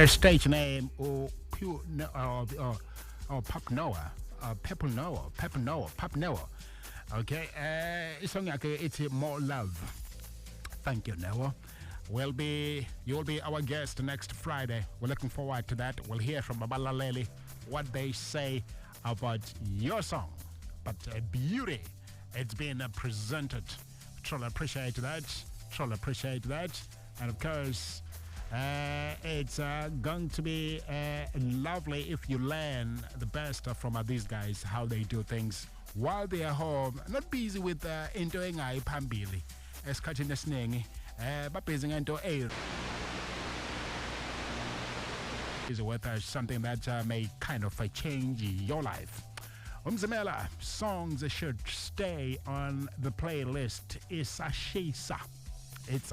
stage name or Pure or Pop Noah, Pepper Noah, Pepper Noah, Pop Noah. Okay, it's only like it's more love. Thank you, Noah. You'll be our guest next Friday. We're looking forward to that. We'll hear from Babala Lely what they say about your song. But beauty, it's been presented. Truly appreciate that. Truly appreciate that. And of course, it's going to be lovely if you learn the best from these guys, how they do things while they are home, not busy with enjoying pambili. Esikhathini esiningi babhizi ngento is worth something that may kind of change your life. Umzimela songs should stay on the playlist. Isashisa. It's